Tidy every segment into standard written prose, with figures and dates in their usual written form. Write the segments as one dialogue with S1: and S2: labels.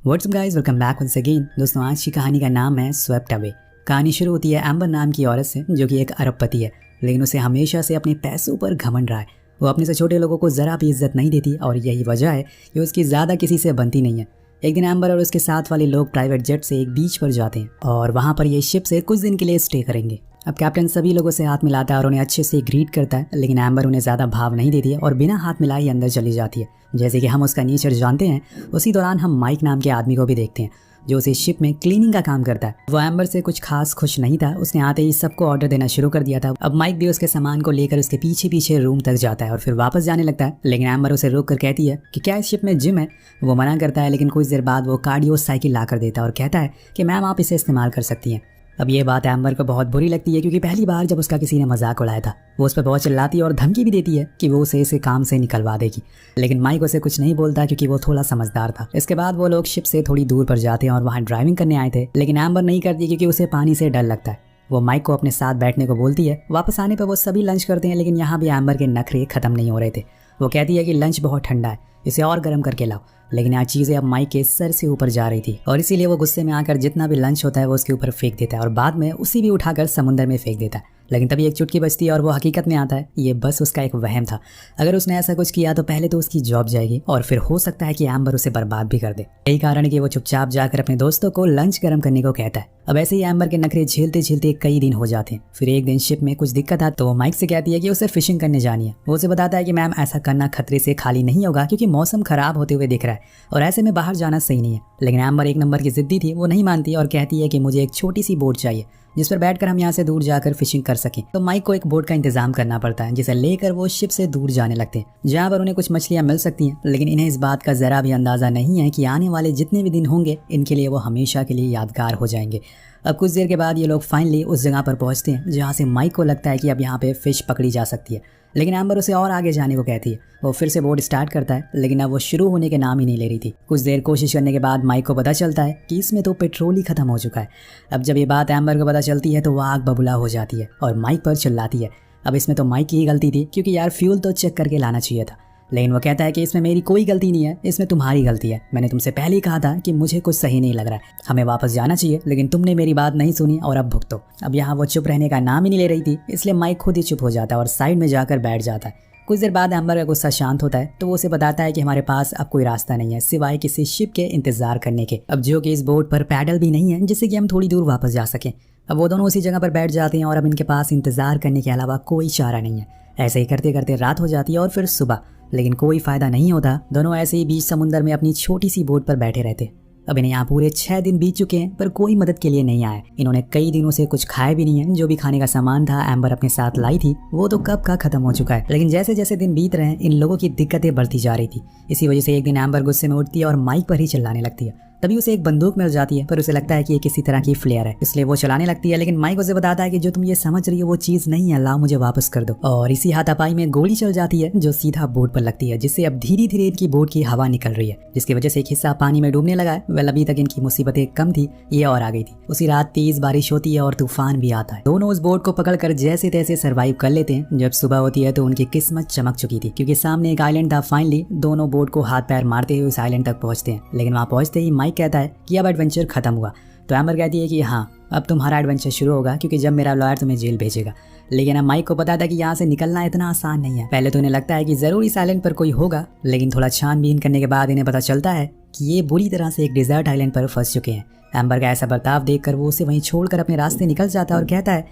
S1: WhatsApp guys, welcome back once again. दोस्तों, आज की कहानी का नाम है स्वेप्ट अवे। कहानी शुरू होती है एम्बर नाम की औरत से, जो कि एक अरबपति है, लेकिन उसे हमेशा से अपने पैसों पर घमंड रहा है। वो अपने से छोटे लोगों को ज़रा भी इज्जत नहीं देती और यही वजह है कि उसकी ज़्यादा किसी से बनती नहीं है। एक दिन एम्बर और उसके साथ वाले लोग प्राइवेट जेट से एक बीच पर जाते हैं और वहाँ पर ये शिप से कुछ दिन के लिए स्टे करेंगे। अब कैप्टन सभी लोगों से हाथ मिलाता है और उन्हें अच्छे से ग्रीट करता है, लेकिन एम्बर उन्हें ज़्यादा भाव नहीं देती है और बिना हाथ मिलाए ही अंदर चली जाती है। जैसे कि हम उसका नेचर जानते हैं, उसी दौरान हम माइक नाम के आदमी को भी देखते हैं, जो उस शिप में क्लीनिंग का काम करता है। वो एम्बर से कुछ खास खुश नहीं था। उसने आते ही सबको ऑर्डर देना शुरू कर दिया था। अब माइक भी उसके सामान को लेकर उसके पीछे पीछे रूम तक जाता है और फिर वापस जाने लगता है, लेकिन एम्बर उसे रोक कर कहती है कि क्या इस शिप में जिम है। वो मना करता है, लेकिन कुछ देर बाद वो कार्डियो साइकिल ला कर देता है और कहता है कि मैम आप इसे इस्तेमाल कर सकती हैं। अब ये बात एम्बर को बहुत बुरी लगती है, क्योंकि पहली बार जब उसका किसी ने मजाक उड़ाया था, वो उस पर बहुत चिल्लाती है और धमकी भी देती है कि वो उसे इसे काम से निकलवा देगी। लेकिन माइक उसे कुछ नहीं बोलता, क्योंकि वो थोड़ा समझदार था। इसके बाद वो लोग शिप से थोड़ी दूर पर जाते हैं और वहाँ ड्राइविंग करने आए थे, लेकिन एम्बर नहीं करती, क्योंकि उसे पानी से डर लगता है। वो माइक को अपने साथ बैठने को बोलती है। वापस आने पर वो सभी लंच करते हैं, लेकिन यहाँ भी एम्बर के नखरे खत्म नहीं हो रहे थे। वो कहती है कि लंच बहुत ठंडा है, इसे और गर्म करके लाओ, लेकिन यहाँ चीज़ें अब माइक के सर से ऊपर जा रही थी और इसीलिए वो गुस्से में आकर जितना भी लंच होता है वो उसके ऊपर फेंक देता है और बाद में उसी भी उठाकर समुंदर में फेंक देता है। लेकिन तभी एक चुटकी बजती है और वो हकीकत में आता है। ये बस उसका एक वहम था। अगर उसने ऐसा कुछ किया तो पहले तो उसकी जॉब जाएगी और फिर हो सकता है कि एम्बर उसे बर्बाद भी कर दे। यही कारण है कि वो चुपचाप जाकर अपने दोस्तों को लंच गर्म करने को कहता है। अब ऐसे ही एम्बर के नखरे झेलते झेलते कई दिन हो जाते हैं। फिर एक दिन शिप में कुछ दिक्कत आ तो वो माइक से कहती है कि उसे फिशिंग करने जानी है। वो उसे बताता है कि मैम ऐसा करना खतरे से खाली नहीं होगा, क्योंकि मौसम खराब होते हुए दिख रहा है और ऐसे में बाहर जाना सही नहीं है। लेकिन एम्बर एक नंबर की जिद्दी थी। वो नहीं मानती और कहती है कि मुझे एक छोटी सी बोट चाहिए जिस पर बैठकर हम यहाँ से दूर जाकर फिशिंग कर सकें। तो माइक को एक बोट का इंतजाम करना पड़ता है, जिसे लेकर वो शिप से दूर जाने लगते हैं, जहाँ पर उन्हें कुछ मछलियाँ मिल सकती हैं। लेकिन इन्हें इस बात का जरा भी अंदाजा नहीं है कि आने वाले जितने भी दिन होंगे इनके लिए वो हमेशा के लिए यादगार हो जाएंगे। अब कुछ देर के बाद ये लोग फाइनली उस जगह पर पहुंचते हैं जहाँ से माइक को लगता है कि अब यहाँ पे फिश पकड़ी जा सकती है, लेकिन एम्बर उसे और आगे जाने को कहती है। वो फिर से बोट स्टार्ट करता है, लेकिन अब वो शुरू होने के नाम ही नहीं ले रही थी। कुछ देर कोशिश करने के बाद माइक को पता चलता है कि इसमें तो पेट्रोल ही खत्म हो चुका है। अब जब ये बात एम्बर को पता चलती है तो वह आग बबूला हो जाती है और माइक पर चिल्लाती है। अब इसमें तो माइक की ही गलती थी, क्योंकि यार फ्यूल तो चेक करके लाना चाहिए था। लेकिन वो कहता है कि इसमें मेरी कोई गलती नहीं है, इसमें तुम्हारी गलती है। मैंने तुमसे पहले ही कहा था कि मुझे कुछ सही नहीं लग रहा है, हमें वापस जाना चाहिए, लेकिन तुमने मेरी बात नहीं सुनी और अब भुगतो। अब यहाँ वो चुप रहने का नाम ही नहीं ले रही थी, इसलिए माइक खुद ही चुप हो जाता है और साइड में जाकर बैठ जाता है। कुछ देर बाद एम्बर का गुस्सा शांत होता है तो वो उसे बताता है कि हमारे पास अब कोई रास्ता नहीं है सिवाय किसी शिप के इंतजार करने के, अब जो कि इस बोट पर पैडल भी नहीं है जिससे कि हम थोड़ी दूर वापस जा सकें। अब वो दोनों उसी जगह पर बैठ जाते हैं और अब इनके पास इंतजार करने के अलावा कोई चारा नहीं है। ऐसे ही करते करते रात हो जाती है और फिर सुबह, लेकिन कोई फायदा नहीं होता। दोनों ऐसे ही बीच समुंदर में अपनी छोटी सी बोट पर बैठे रहते। अब इन्हें यहाँ पूरे 6 दिन बीत चुके हैं, पर कोई मदद के लिए नहीं आया। इन्होंने कई दिनों से कुछ खाया भी नहीं है। जो भी खाने का सामान था एम्बर अपने साथ लाई थी, वो तो कब का खत्म हो चुका है। लेकिन जैसे जैसे दिन बीत रहे हैं इन लोगों की दिक्कतें बढ़ती जा रही थी। इसी वजह से एक दिन एम्बर गुस्से में उठती है और माइक पर ही चिल्लाने लगती है। तभी उसे एक बंदूक मिल जाती है, पर उसे लगता है कि ये किसी तरह की फ्लेयर है, इसलिए वो चलाने लगती है। लेकिन माइक उसे बताता है कि जो तुम ये समझ रही हो वो चीज नहीं है, लाओ मुझे वापस कर दो। और इसी हाथापाई में गोली चल जाती है जो सीधा बोट पर लगती है, जिससे अब धीरे धीरे इनकी बोट की हवा निकल रही है, जिसकी वजह से एक हिस्सा पानी में डूबने लगा है। वेल, अभी तक इनकी मुसीबतें कम थी, ये और आ गई थी। उसी रात तेज बारिश होती है और तूफान भी आता है। दोनों उस बोट को पकड़कर जैसे तैसे सर्वाइव कर लेते हैं। जब सुबह होती है तो उनकी किस्मत चमक चुकी थी, क्योंकि सामने एक आइलैंड था। फाइनली दोनों बोट को हाथ पैर मारते हुए उस आइलैंड तक पहुंचते हैं, लेकिन वहां पहुंचते ही माइक कहता है कि अब एडवेंचर खत्म हुआ। तो एम्बर कहती है कि हाँ, अब तुम्हारा एडवेंचर शुरू होगा, क्योंकि जब मेरा लॉयर तुम्हें जेल भेजेगा। लेकिन अब माइक को पता था कि यहाँ से निकलना इतना आसान नहीं है। पहले तो इन्हें लगता है कि जरूर इस आइलैंड पर कोई होगा, लेकिन थोड़ा छानबीन करने के बाद इन्हें पता चलता है कि ये बुरी तरह से एक डिजर्ट आइलैंड पर फंस चुके हैं। एम्बर का ऐसा बर्ताव देखकर वो उसे वहीं छोड़कर अपने रास्ते निकल जाता है और कहता है,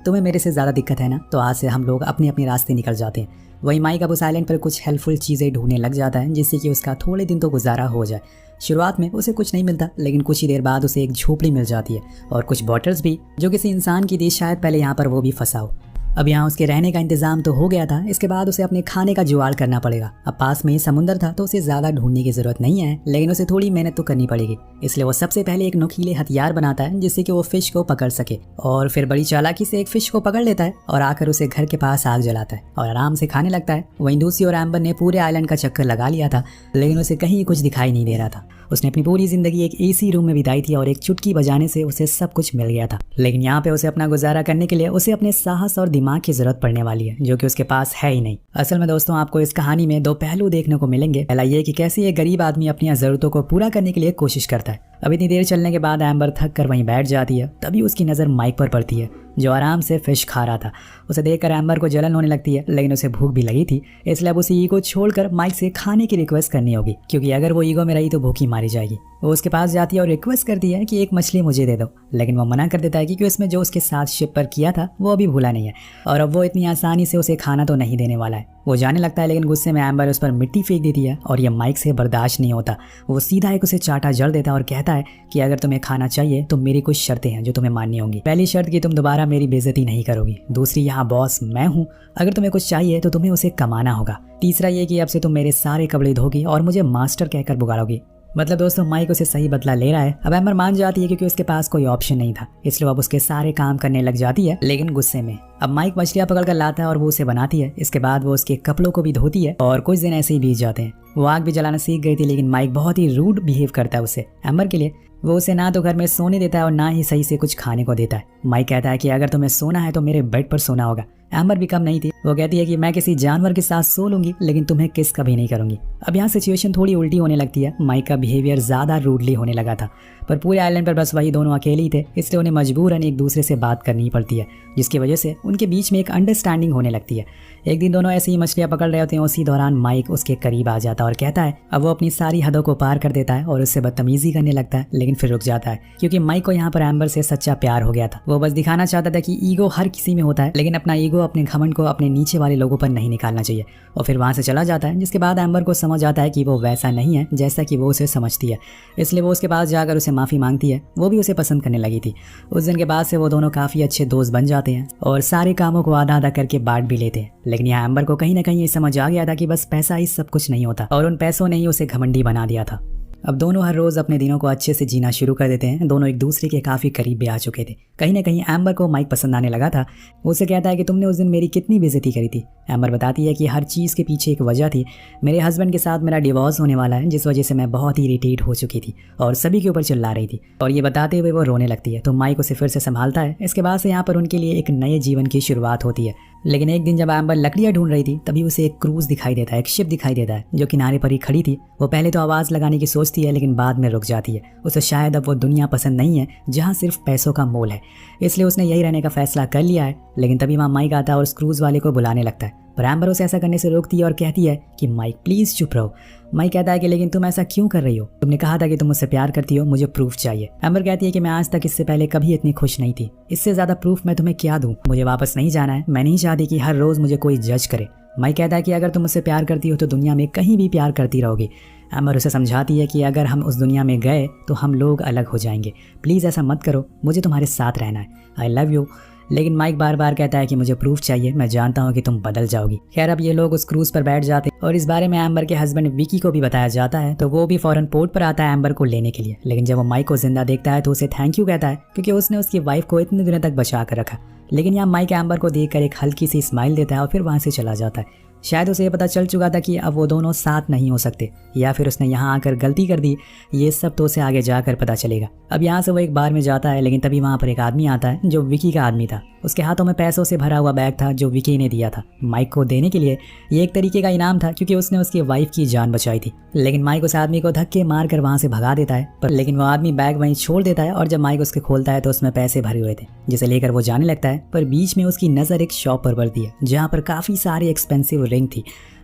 S1: तुम्हें मेरे से ज़्यादा दिक्कत है ना, तो आज से हम लोग अपने अपने रास्ते निकल जाते हैं। वहीं माइक अब उस आइलैंड पर कुछ हेल्पफुल चीज़ें ढूंढने लग जाता है, जिससे कि उसका थोड़े दिन तो गुजारा हो जाए। शुरुआत में उसे कुछ नहीं मिलता, लेकिन कुछ ही देर बाद उसे एक झोपड़ी मिल जाती है और कुछ बॉटल्स भी, जो किसी इंसान की थी, शायद पहले यहाँ पर वो भी फंसा हो। अब यहाँ उसके रहने का इंतजाम तो हो गया था, इसके बाद उसे अपने खाने का जुगाड़ करना पड़ेगा। अब पास में ही समुंदर था तो उसे ज़्यादा ढूंढने की ज़रूरत नहीं है, लेकिन उसे थोड़ी मेहनत तो करनी पड़ेगी। इसलिए वो सबसे पहले एक नुकीले हथियार बनाता है, जिससे कि वो फिश को पकड़ सके, और फिर बड़ी चालाकी से एक फिश को पकड़ लेता है और आकर उसे घर के पास आग जलाता है और आराम से खाने लगता है। वहीं दूसरी ओर एम्बर ने पूरे आइलैंड का चक्कर लगा लिया था, लेकिन उसे कहीं कुछ दिखाई नहीं दे रहा था। उसने अपनी पूरी जिंदगी एक एसी रूम में बिताई थी और एक चुटकी बजाने से उसे सब कुछ मिल गया था। लेकिन यहाँ पे उसे अपना गुजारा करने के लिए उसे अपने साहस और दिमाग की जरूरत पड़ने वाली है, जो कि उसके पास है ही नहीं। असल में दोस्तों, आपको इस कहानी में दो पहलू देखने को मिलेंगे। पहला ये कि कैसे एक गरीब आदमी अपनी जरूरतों को पूरा करने के लिए कोशिश करता है। अब इतनी देर चलने के बाद एम्बर थक कर वहीं बैठ जाती है। तभी उसकी नज़र माइक पर पड़ती है, जो आराम से फिश खा रहा था। उसे देखकर एम्बर को जलन होने लगती है, लेकिन उसे भूख भी लगी थी, इसलिए अब उसे ईगो छोड़कर माइक से खाने की रिक्वेस्ट करनी होगी, क्योंकि अगर वो ईगो में रही तो भूखी मारी जाएगी। वो उसके पास जाती है और रिक्वेस्ट करती है कि एक मछली मुझे दे दो, लेकिन वो मना कर देता है क्योंकि उसमें जो उसके साथ शिप पर किया था वो अभी भूला नहीं है और अब वो इतनी आसानी से उसे खाना तो नहीं देने वाला है। वो जाने लगता है, लेकिन गुस्से में एम्बर उस पर मिट्टी फेंक देती है और ये माइक से बर्दाश्त नहीं होता। वो सीधा एक उसे चाटा जड़ देता है और कहता है कि अगर तुम्हें खाना चाहिए तो मेरी कुछ शर्तें हैं जो तुम्हें माननी होंगी। पहली शर्त कि तुम दोबारा मेरी बेइज्जती नहीं करोगी। दूसरी, यहाँ बॉस मैं हूँ, अगर तुम्हें कुछ चाहिए तो तुम्हें उसे कमाना होगा। तीसरा ये कि अब से तुम मेरे सारे कपड़े धोगी और मुझे मास्टर कहकर पुकारोगी। मतलब दोस्तों, माइक उसे सही बदला ले रहा है। अब एम्बर मान जाती है क्योंकि उसके पास कोई ऑप्शन नहीं था, इसलिए अब उसके सारे काम करने लग जाती है, लेकिन गुस्से में। अब माइक मछलियां पकड़ कर लाता है और वो उसे बनाती है। इसके बाद वो उसके कपड़ों को भी धोती है और कुछ दिन ऐसे ही बीत जाते हैं। वो आग भी जलाना सीख गई थी, लेकिन माइक बहुत ही रूड बिहेव करता है उसे एम्बर के लिए। वो उसे ना तो घर में सोने देता है और ना ही सही से कुछ खाने को देता है। माइक कहता है कि अगर तुम्हें सोना है तो मेरे बेड पर सोना होगा। एम्बर भी कम नहीं थी, वो कहती है कि मैं किसी जानवर के साथ सो लूंगी, लेकिन तुम्हें किस कभी नहीं करूंगी। अब यहाँ सिचुएशन थोड़ी उल्टी होने लगती है। माइक का बिहेवियर ज्यादा रूडली होने लगा था, पर पूरे आइलैंड पर बस वही दोनों अकेले ही थे, इसलिए उन्हें मजबूरन एक दूसरे से बात करनी पड़ती है, जिसकी वजह से उनके बीच में एक अंडरस्टैंडिंग होने लगती है। एक दिन दोनों ऐसे ही मछलियां पकड़ रहे होते हैं, उसी दौरान माइक उसके करीब आ जाता है और कहता है, अब वो अपनी सारी हदों को पार कर देता है और उससे बदतमीजी करने लगता है, लेकिन फिर रुक जाता है क्योंकि माइक को यहाँ पर एम्बर से सच्चा प्यार हो गया था। वो बस दिखाना चाहता था कि ईगो हर किसी में होता है, लेकिन अपना ईगो, अपने घमंड को अपने नीचे वाले लोगों पर नहीं निकालना चाहिए। और फिर वहां से चला जाता है, जिसके बाद एम्बर को समझ आता है कि वो वैसा नहीं है जैसा कि वो उसे समझती है, इसलिए वो उसके पास जाकर उसे माफी मांगती है। वो भी उसे पसंद करने लगी थी। उस दिन के बाद से वो दोनों काफी अच्छे दोस्त बन जाते हैं और सारे कामों को आधा आधा करके बांट भी लेते हैं। लेकिन यहाँ एम्बर को कहीं ना कहीं ये समझ आ गया था कि बस पैसा ही सब कुछ नहीं होता और उन पैसों ने ही उसे घमंडी बना दिया था। अब दोनों हर रोज अपने दिनों को अच्छे से जीना शुरू कर देते हैं। दोनों एक दूसरे के काफी करीब भी आ चुके थे। कहीं ना कहीं एम्बर को माइक पसंद आने लगा था। वो उसे कहता है कि तुमने उस दिन मेरी कितनी बेइज्जती करी थी। एम्बर बताती है कि हर चीज़ के पीछे एक वजह थी। मेरे हस्बैंड के साथ मेरा डिवोर्स होने वाला है, जिस वजह से मैं बहुत ही इरिटेट हो चुकी थी और सभी के ऊपर चिल्ला रही थी। और ये बताते हुए वो रोने लगती है, तो माइक उसे फिर से संभालता है। इसके बाद से यहाँ पर उनके लिए एक नए जीवन की शुरुआत होती है। लेकिन एक दिन जब एम्बर लकड़ियां ढूंढ रही थी, तभी उसे एक क्रूज दिखाई देता है, एक शिप दिखाई देता है जो किनारे पर ही खड़ी थी। वो पहले तो आवाज़ लगाने की सोचती है, लेकिन बाद में रुक जाती है। उसे शायद अब वो दुनिया पसंद नहीं है जहाँ सिर्फ पैसों का मोल है, इसलिए उसने यही रहने का फैसला कर लिया है। लेकिन तभी वहाँ माइक आता है और उस क्रूज वाले को बुलाने लगता है, पर एम्बर उसे ऐसा करने से रोकती है और कहती है कि माइक प्लीज चुप रहो। माइक कहता है कि लेकिन तुम ऐसा क्यों कर रही हो? तुमने कहा था कि तुम मुझसे प्यार करती हो, मुझे प्रूफ चाहिए। एम्बर कहती है कि मैं आज तक इससे पहले कभी इतनी खुश नहीं थी, इससे ज्यादा प्रूफ मैं तुम्हें क्या दूं? मुझे वापस नहीं जाना है, मैं नहीं चाहती कि हर रोज मुझे कोई जज करे। माइक कहता है कि अगर तुम मुझसे प्यार करती हो तो दुनिया में कहीं भी प्यार करती रहोगी। एम्बर उसे समझाती है कि अगर हम उस दुनिया में गए तो हम लोग अलग हो जाएंगे, प्लीज ऐसा मत करो, मुझे तुम्हारे साथ रहना है, आई लव यू। लेकिन माइक बार बार कहता है कि मुझे प्रूफ चाहिए, मैं जानता हूँ कि तुम बदल जाओगी। खैर, अब ये लोग उस क्रूज पर बैठ जाते हैं और इस बारे में एम्बर के हस्बैंड विकी को भी बताया जाता है, तो वो भी फौरन पोर्ट पर आता है एम्बर को लेने के लिए। लेकिन जब वो माइक को जिंदा देखता है तो उसे थैंक यू कहता है, क्योंकि उसने उसकी वाइफ को इतने दिनों तक बचा कर रखा। लेकिन यहाँ माइक एम्बर को देखकर एक हल्की सी स्माइल देता है और फिर वहां से चला जाता है। शायद उसे ये पता चल चुका था कि अब वो दोनों साथ नहीं हो सकते, या फिर उसने यहाँ आकर गलती कर दी। ये सब तो उसे आगे जाकर पता चलेगा। अब यहाँ से वो एक बार में जाता है, लेकिन तभी वहाँ पर एक आदमी आता है जो विकी का आदमी था। उसके हाथों में पैसों से भरा हुआ बैग था जो विकी ने दिया था माइक को देने के लिए। ये एक तरीके का इनाम था, क्योंकि उसने उसकी वाइफ की जान बचाई थी। लेकिन माइक उस आदमी को धक्के मार कर वहाँ से भगा देता है, लेकिन वो आदमी बैग वहीं छोड़ देता है। और जब माइक उसके खोलता है तो उसमें पैसे भरे हुए थे, जिसे लेकर वो जाने लगता है। पर बीच में उसकी नज़र एक शॉप पर पड़ती है जहाँ पर काफ़ी सारी एक्सपेंसिव रिंग थी।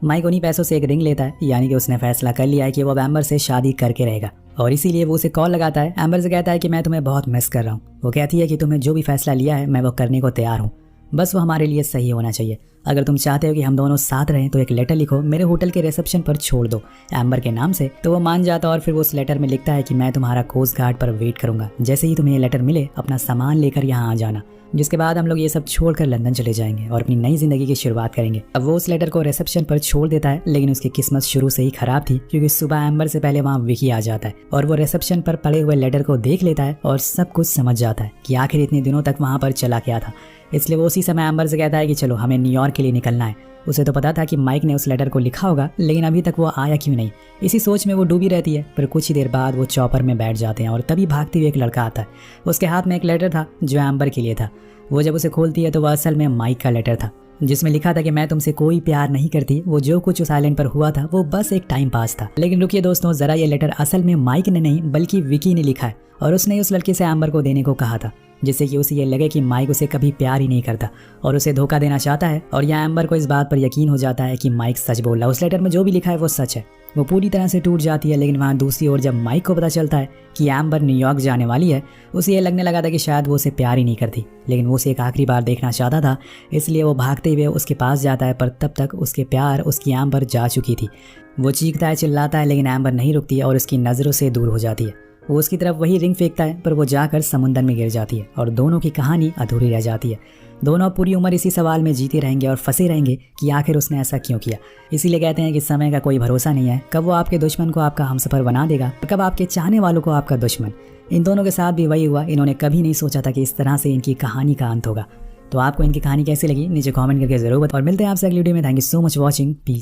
S1: माइक उन्हीं पैसों से एक रिंग लेता है, यानी कि उसने फैसला कर लिया है कि वो अब एम्बर से शादी करके रहेगा। और इसीलिए वो उसे कॉल लगाता है। एम्बर से कहता है कि मैं तुम्हें बहुत मिस कर रहा हूँ। वो कहती है कि तुम्हें जो भी फैसला लिया है मैं वो करने को तैयार हूँ, बस वो हमारे लिए सही होना चाहिए। अगर तुम चाहते हो कि हम दोनों साथ रहें तो एक लेटर लिखो, मेरे होटल के रिसेप्शन पर छोड़ दो एम्बर के नाम से। तो वो मान जाता और फिर वो उस लेटर में लिखता है कि मैं तुम्हारा कोस्ट गार्ड पर वेट करूंगा, जैसे ही तुम्हें ये लेटर मिले अपना सामान लेकर यहाँ आ जाना। जिसके बाद हम लोग ये सब छोड़कर लंदन चले जाएंगे और अपनी नई जिंदगी की शुरुआत करेंगे। अब वो उस लेटर को रिसेप्शन पर छोड़ देता है, लेकिन उसकी किस्मत शुरू से ही खराब थी, क्योंकि सुबह एम्बर से पहले वहाँ विकी आ जाता है और वो रिसेप्शन पर पड़े हुए लेटर को देख लेता है और सब कुछ समझ जाता है कि आखिर इतने दिनों तक वहाँ पर चला क्या था। इसलिए वो उसी समय एम्बर से कहता है कि चलो हमें न्यूयॉर्क के लिए निकलना है। उसे तो पता था कि माइक ने उस लेटर को लिखा होगा, लेकिन अभी तक वो आया क्यों नहीं, इसी सोच में वो डूबी रहती है। पर कुछ ही देर बाद वो चॉपर में बैठ जाते हैं और तभी भागते हुए एक लड़का आता है। उसके हाथ में एक लेटर था जो एम्बर के लिए था। वो जब उसे खोलती है तो वह असल में माइक का लेटर था, जिसमें लिखा था कि मैं तुमसे कोई प्यार नहीं करती, वो जो कुछ उस आइलैंड पर हुआ था वो बस एक टाइम पास था। लेकिन रुकिए दोस्तों, जरा ये लेटर असल में माइक ने नहीं बल्कि विकी ने लिखा है और उसने उस लड़के से एम्बर को देने को कहा था, जिससे कि उसे ये लगे कि माइक उसे कभी प्यार ही नहीं करता और उसे धोखा देना चाहता है। और यहाँ एम्बर को इस बात पर यकीन हो जाता है कि माइक सच बोल रहा है, उस लेटर में जो भी लिखा है वो सच है। वो पूरी तरह से टूट जाती है। लेकिन वहाँ दूसरी ओर जब माइक को पता चलता है कि एम्बर न्यूयॉर्क जाने वाली है, उसे ये लगने लगा था कि शायद वो उसे प्यार ही नहीं करती, लेकिन वो उसे एक आखिरी बार देखना चाहता था। इसलिए वो भागते हुए उसके पास जाता है, पर तब तक उसके प्यार उसकी एम्बर जा चुकी थी। वो चीखता है, चिल्लाता है, लेकिन एम्बर नहीं रुकती है और उसकी नज़रों से दूर हो जाती है। वो उसकी तरफ वही रिंग फेंकता है, पर वो जाकर समुंदर में गिर जाती है और दोनों की कहानी अधूरी रह जाती है। दोनों पूरी उम्र इसी सवाल में जीते रहेंगे और फंसे रहेंगे कि आखिर उसने ऐसा क्यों किया। इसीलिए कहते हैं कि समय का कोई भरोसा नहीं है, कब वो आपके दुश्मन को आपका हमसफर बना देगा और कब आपके चाहने वालों को आपका दुश्मन। इन दोनों के साथ भी वही हुआ। इन्होंने कभी नहीं सोचा था कि इस तरह से इनकी कहानी का अंत होगा। तो आपको इनकी कहानी कैसी लगी नीचे कमेंट करके जरूर बताओ और मिलते हैं आपसे अगली वीडियो में। Thank you so much watching. Piece.